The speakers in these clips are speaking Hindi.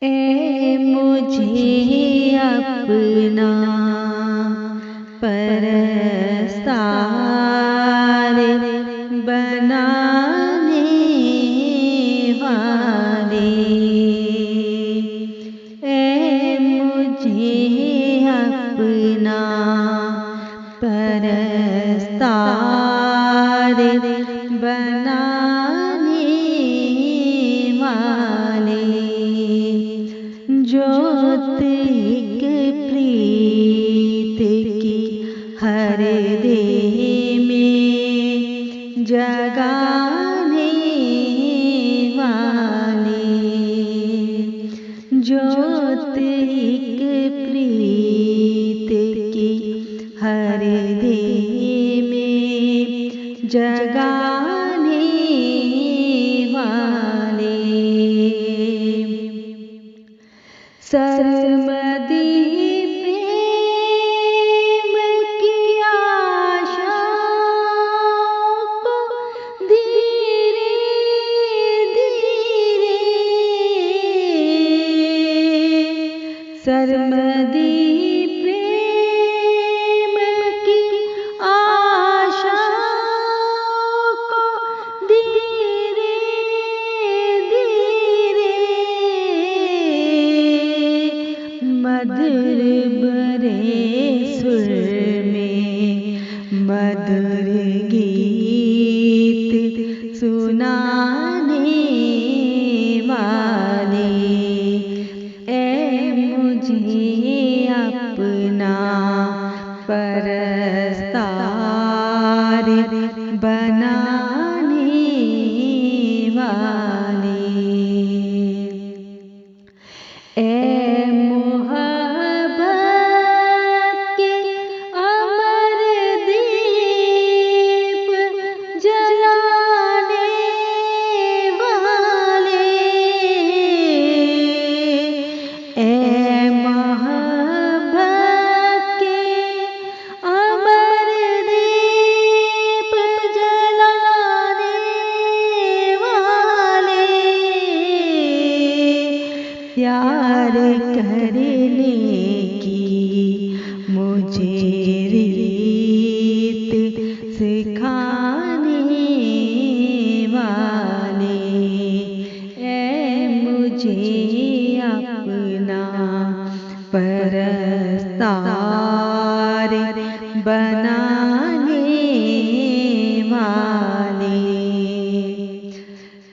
ए मुझे अपना परस्तार बनाने वाले, ए मुझे अपना परस्तार बनाने वाले, ज्योत एक प्रीत की हर देह में जगाने वाले, ज्योत एक प्रीत की हर देह में जगाने वाले, सरमदी प्रेम की आशा को धीरे धीरे, सरमदी प्रेम की आशा को धीरे धीरे, मधुर भरे सुर में मधुर गीत सुनाने वाले, ए मुझे अपना परस्तार बनाने वाले, ए मोहब्बत के अमर दीप जलाने वाले, ए मोहब्बत के अमर दीप जलाने वाले, प्यार करने की मुझे रीत सिखाने वाले, ए मुझे अपना परस्तार बनाने वाले,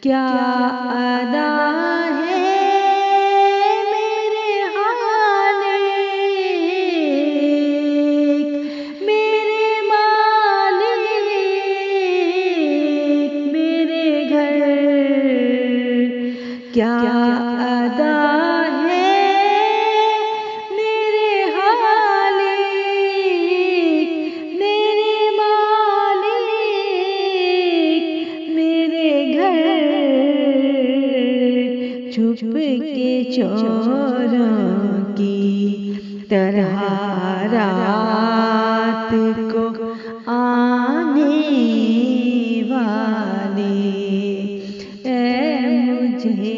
क्या अदा है मेरे हालिक, मेरे मालिक, मेरे घर, क्या अदा है मेरे हालिक, मेरे मालिक, मेरे घर, छुप के चोरों की तरह रात को आने वाले, ए मुझे